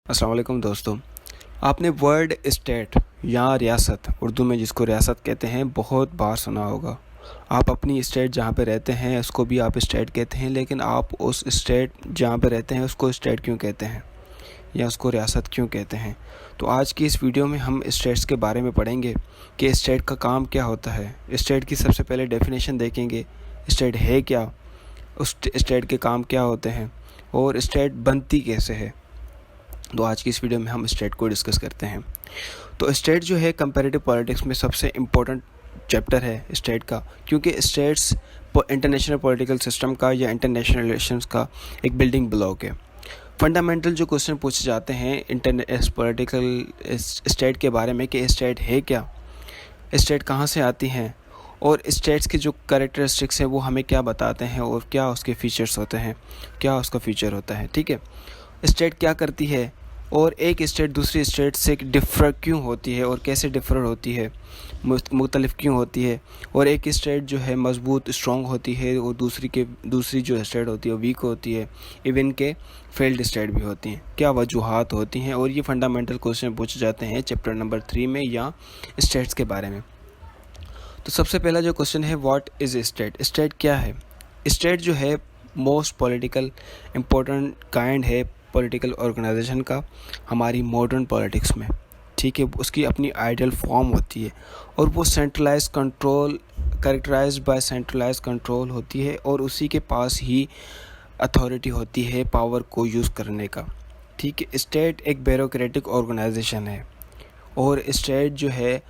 अस्सलाम वालेकुम दोस्तों। आपने वर्ड स्टेट या रियासत, उर्दू में जिसको रियासत कहते हैं, बहुत बार सुना होगा। आप अपनी स्टेट जहाँ पे रहते हैं उसको भी आप स्टेट कहते हैं, लेकिन आप उस स्टेट जहाँ पे रहते हैं उसको स्टेट क्यों कहते हैं या उसको रियासत क्यों कहते हैं? तो आज की इस वीडियो में हम स्टेट्स के बारे में पढ़ेंगे कि स्टेट का काम क्या होता है। स्टेट की सबसे पहले डेफिनेशन देखेंगे, स्टेट है क्या, उस स्टेट के काम क्या होते हैं और स्टेट बनती कैसे है। तो आज की इस वीडियो में हम स्टेट को डिस्कस करते हैं। तो स्टेट जो है कंपैरेटिव पॉलिटिक्स में सबसे इम्पोर्टेंट चैप्टर है स्टेट का, क्योंकि स्टेट्स इंटरनेशनल पॉलिटिकल सिस्टम का या इंटरनेशनल रिलेशंस का एक बिल्डिंग ब्लॉक है। फंडामेंटल जो क्वेश्चन पूछे जाते हैं पॉलिटिकल स्टेट के बारे में कि स्टेट है क्या, स्टेट कहाँ से आती हैं और स्टेट्स के जो कैरेक्टरिस्टिक्स हैं वो हमें क्या बताते हैं और क्या उसके फीचर्स होते हैं, क्या उसका फीचर होता है। ठीक है, स्टेट क्या करती है और एक स्टेट दूसरी स्टेट से डिफर क्यों होती है और कैसे डिफर होती है, मुख्तलिफ क्यों होती है, और एक स्टेट जो है मजबूत स्ट्रॉन्ग होती है और दूसरी जो स्टेट होती है वीक होती है, इवन के फेल्ड स्टेट भी होती हैं, क्या वजूहात होती हैं। और ये फंडामेंटल क्वेश्चन पूछे जाते हैं चैप्टर नंबर 3 में या स्टेट्स के बारे में। तो सबसे पहला जो क्वेश्चन है, व्हाट इज़ स्टेट, स्टेट क्या है। स्टेट जो है मोस्ट पॉलिटिकल इम्पोर्टेंट काइंड है पॉलिटिकल ऑर्गेनाइजेशन का हमारी मॉडर्न पॉलिटिक्स में। ठीक है, उसकी अपनी आइडियल फॉर्म होती है और वो centralise control, characterised by centralise control होती है और उसी के पास ही अथॉरिटी होती है पावर को यूज़ करने का। ठीक है, स्टेट एक ब्यूरोक्रेटिक ऑर्गेनाइजेशन है और स्टेट जो है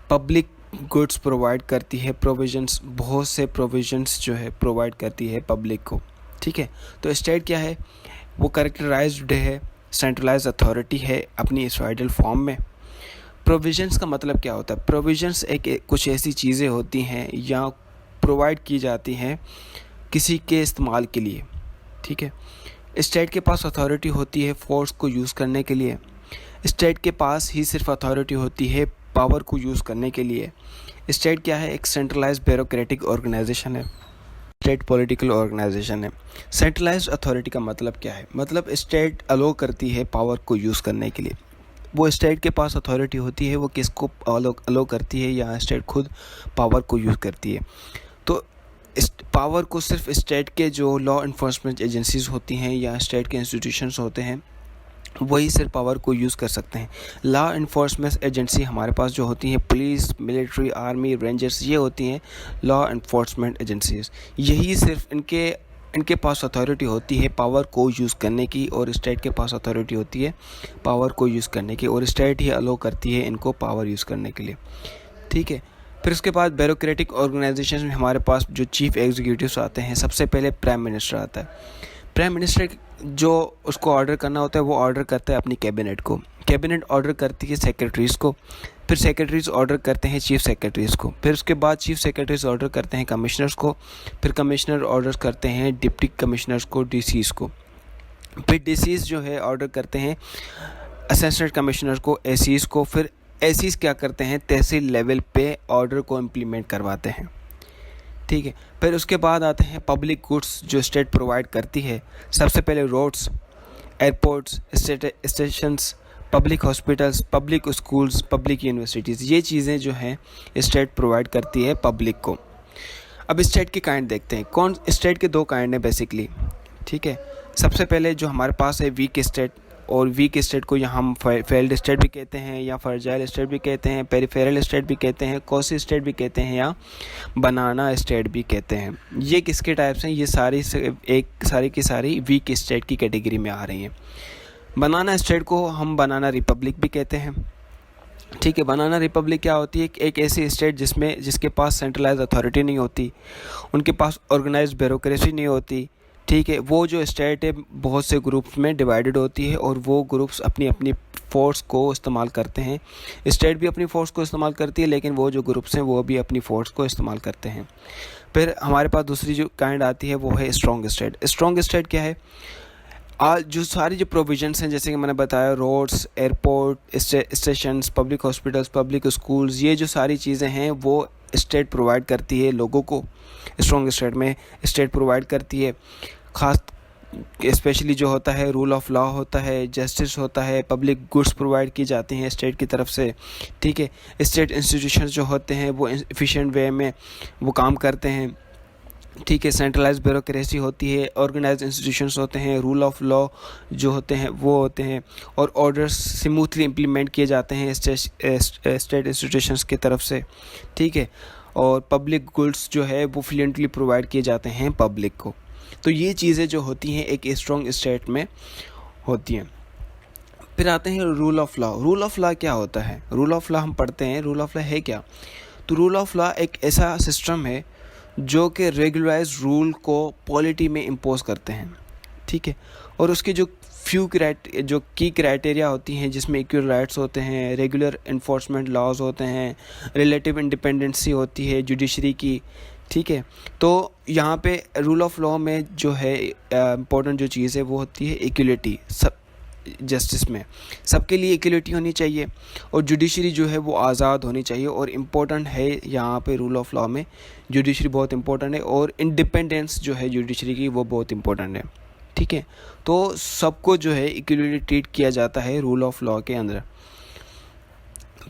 पब्लिक गुड्स प्रोवाइड करती है, प्रोविजंस, बहुत से प्रोविजंस जो है प्रोवाइड करती है पब्लिक को। ठीक है, तो स्टेट क्या है, वो कैरेक्टराइज्ड है, सेंट्रलाइज अथॉरिटी है अपनी इस आइडियल फॉर्म में। प्रोविजंस का मतलब क्या होता है, प्रोविजंस कुछ ऐसी चीज़ें होती हैं या प्रोवाइड की जाती हैं किसी के इस्तेमाल के लिए। ठीक है, स्टेट के पास अथॉरिटी होती है फोर्स को यूज़ करने के लिए, स्टेट के पास ही सिर्फ अथॉरिटी होती है पावर को यूज़ करने के लिए। स्टेट क्या है, एक सेंट्रलाइज ब्यूरोक्रेटिक ऑर्गेनाइजेशन है, स्टेट पॉलिटिकल ऑर्गेनाइजेशन है। सेंट्रलाइज्ड अथॉरिटी का मतलब क्या है, मतलब स्टेट अलो करती है पावर को यूज़ करने के लिए। वो स्टेट के पास अथॉरिटी होती है, वो किसको अलो करती है या स्टेट खुद पावर को यूज़ करती है। तो इस पावर को सिर्फ स्टेट के जो लॉ इन्फोर्समेंट एजेंसीज होती हैं या स्टेट के इंस्टीट्यूशंस होते हैं वही सिर्फ पावर को यूज़ कर सकते हैं। लॉ इन्फोर्समेंट एजेंसी हमारे पास जो होती हैं, पुलिस, मिलिट्री, आर्मी, रेंजर्स, ये होती हैं लॉ इन्फोर्समेंट एजेंसीज। यही सिर्फ इनके पास अथॉरिटी होती है पावर को यूज़ करने की और स्टेट के पास अथॉरिटी होती है पावर को यूज़ करने की और स्टेट ही अलो करती है इनको पावर यूज़ करने के लिए। ठीक है, फिर उसके बाद ब्यूरोक्रेटिक ऑर्गेनाइजेशन में हमारे पास जो चीफ एग्जीक्यूटिव्स आते हैं, सबसे पहले प्राइम मिनिस्टर आता है। प्राइम मिनिस्टर जो उसको ऑर्डर करना होता है वो ऑर्डर करता है अपनी कैबिनेट को, कैबिनेट ऑर्डर करती है सेक्रेटरीज़ को, फिर सेक्रेटरीज़ ऑर्डर करते हैं चीफ सेक्रेटरीज़ को, फिर उसके बाद चीफ सेक्रेटरीज़ ऑर्डर करते हैं कमिश्नर्स को, फिर कमिश्नर ऑर्डर करते हैं डिप्टी कमिश्नर्स को, डीसीज़ को, फिर डीसीज़ जो है ऑर्डर करते हैं असिस्टेंट कमिश्नर को, एसीज़ को, फिर एसीज़ क्या करते हैं तहसील लेवल पे ऑर्डर को इम्प्लीमेंट करवाते हैं। ठीक है, फिर उसके बाद आते हैं पब्लिक गुड्स जो स्टेट प्रोवाइड करती है। सबसे पहले roads, airports, stations, public hospitals, public schools, public universities, ये चीज़ें जो हैं स्टेट प्रोवाइड करती है पब्लिक को। अब स्टेट के काइंड देखते हैं, कौन स्टेट के दो काइंड हैं बेसिकली। ठीक है, सबसे पहले जो हमारे पास है वीक स्टेट, और वीक स्टेट को यहाँ हम फेल्ड स्टेट भी कहते हैं या फर्जाइल स्टेट भी कहते हैं, पेरिफेरल स्टेट भी कहते हैं, कोसी स्टेट भी कहते हैं या बनाना स्टेट भी कहते हैं। ये किसके टाइप्स हैं, ये सारी की सारी वीक स्टेट की कैटेगरी में आ रही हैं। बनाना स्टेट को हम बनाना रिपब्लिक भी कहते हैं। ठीक है, बनाना रिपब्लिक क्या होती है, एक ऐसी स्टेट जिसके पास सेंट्रलाइज अथॉरिटी नहीं होती, उनके पास ऑर्गेनाइज्ड ब्यूरोक्रेसी नहीं होती। ठीक है, वो जो स्टेट है बहुत से ग्रुप्स में डिवाइडेड होती है और वो ग्रुप्स अपनी अपनी फ़ोर्स को इस्तेमाल करते हैं। स्टेट भी अपनी फ़ोर्स को इस्तेमाल करती है, लेकिन वो जो ग्रुप्स हैं वो भी अपनी फ़ोर्स को इस्तेमाल करते हैं। फिर हमारे पास दूसरी जो काइंड आती है वो है स्ट्रॉन्ग स्टेट। स्ट्रॉन्ग स्टेट क्या है, आज जो सारी जो प्रोविजंस हैं जैसे कि मैंने बताया, roads, airport, stations, public hospitals, public schools, ये जो सारी चीज़ें हैं वो स्टेट प्रोवाइड करती है लोगों को। स्ट्रॉन्ग स्टेट में स्टेट प्रोवाइड करती है। ख़ास स्पेशली जो होता है रूल ऑफ लॉ होता है, जस्टिस होता है, पब्लिक गुड्स प्रोवाइड की जाती हैं स्टेट की तरफ से, ठीक है। स्टेट इंस्टीट्यूशंस जो होते हैं वो एफिशिएंट वे में वो काम करते हैं, ठीक है। सेंट्रलाइज ब्यूरोक्रेसी होती है, ऑर्गेनाइज इंस्टीट्यूशंस होते हैं, रूल ऑफ लॉ जो होते हैं वो होते हैं, और ऑर्डर्स स्मूथली इम्प्लीमेंट किए जाते हैं स्टेट इंस्टीट्यूशंस की तरफ से, ठीक है। और पब्लिक गुड्स जो है वो फ्लुएंटली प्रोवाइड किए जाते हैं पब्लिक को। तो ये चीज़ें जो होती हैं एक स्ट्रॉन्ग स्टेट में होती हैं। फिर आते हैं rule of law. Rule of law क्या होता है? रूल ऑफ लॉ हम पढ़ते हैं, रूल ऑफ लॉ है क्या? तो रूल ऑफ लॉ एक ऐसा सिस्टम है जो कि रेगुलराइज रूल को पॉलिटी में इम्पोज करते हैं, ठीक है। और उसके जो जो की क्राइटेरिया होती हैं, जिसमें इक्वल राइट्स होते हैं, रेगुलर इन्फोर्समेंट लॉज होते हैं, रिलेटिव इंडिपेंडेंसी होती है जुडिशरी की, ठीक है। तो यहाँ पे रूल ऑफ लॉ में जो है इम्पोर्टेंट जो चीज़ है वो होती है इक्वलिटी। सब जस्टिस में सबके लिए इक्वलिटी होनी चाहिए, और जुडिशरी जो है वो आज़ाद होनी चाहिए। और इम्पोर्टेंट है यहाँ पे रूल ऑफ लॉ में जुडिशरी बहुत इंपॉर्टेंट है, और इंडिपेंडेंस जो है जुडिशरी की वो बहुत इंपॉर्टेंट है, ठीक है। तो सबको जो है इक्वली ट्रीट किया जाता है रूल ऑफ लॉ के अंदर।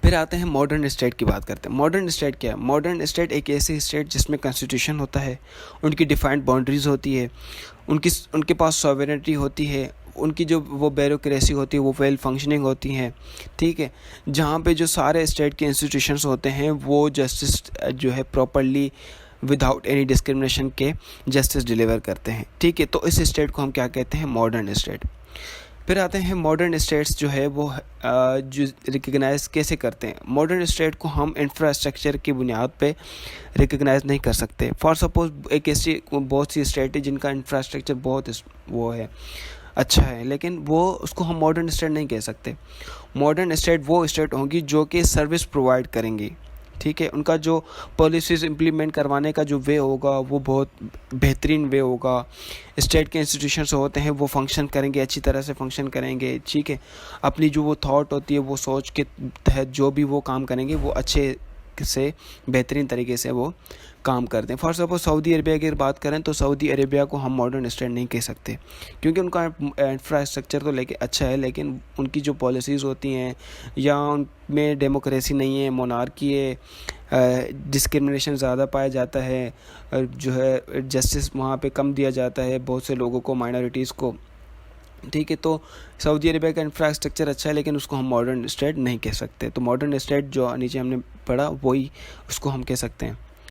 फिर आते हैं मॉडर्न स्टेट की बात करते हैं। मॉडर्न स्टेट क्या है? मॉडर्न स्टेट एक ऐसी स्टेट जिसमें कॉन्स्टिट्यूशन होता है, उनकी डिफाइंड बाउंड्रीज होती है, उनके पास सॉवरेनिटी होती है, उनकी जो वो ब्यूरोक्रेसी होती है वो वेल फंक्शनिंग होती हैं, ठीक है। जहाँ पे जो सारे स्टेट के इंस्टीट्यूशंस होते हैं वो जस्टिस जो है प्रॉपरली विदाउट एनी डिस्क्रिमिनेशन के जस्टिस डिलीवर करते हैं, ठीक है। तो इस स्टेट को हम क्या कहते हैं? Modern state. फिर आते हैं मॉडर्न स्टेट्स जो है वो जो रिकग्नाइज कैसे करते हैं। मॉडर्न स्टेट को हम इंफ्रास्ट्रक्चर की बुनियाद पे रिकग्नाइज नहीं कर सकते। फॉर सपोज एक ऐसी बहुत सी स्टेट है जिनका इंफ्रास्ट्रक्चर बहुत वो है, अच्छा है, लेकिन वो उसको हम मॉडर्न स्टेट नहीं कह सकते। मॉडर्न स्टेट वो स्टेट होंगी जो कि सर्विस प्रोवाइड करेंगी, ठीक है। उनका जो पॉलिसीज़ इम्प्लीमेंट करवाने का जो वे होगा वो बहुत बेहतरीन वे होगा। स्टेट के इंस्टीट्यूशंस होते हैं वो फंक्शन करेंगे, अच्छी तरह से फंक्शन करेंगे, ठीक है। अपनी जो वो थॉट होती है वो सोच के तहत जो भी वो काम करेंगे वो अच्छे से बेहतरीन तरीके से वो काम करते हैं। फॉर सपोज सऊदी अरेबिया की बात करें तो सऊदी अरेबिया को हम मॉडर्न स्टेट नहीं कह सकते, क्योंकि उनका इंफ्रास्ट्रक्चर तो लेके अच्छा है, लेकिन उनकी जो पॉलिसीज़ होती हैं या उनमें डेमोक्रेसी नहीं है, मोनार्की है, डिस्क्रिमिनेशन ज़्यादा पाया जाता है, जो है जस्टिस वहाँ पे कम दिया जाता है बहुत से लोगों को, माइनॉरिटीज़ को, ठीक है। तो सऊदी अरेबिया का इंफ्रास्ट्रक्चर अच्छा है, लेकिन उसको हम मॉडर्न स्टेट नहीं कह सकते। तो मॉडर्न स्टेट जो नीचे हमने पढ़ा वही उसको हम कह सकते हैं।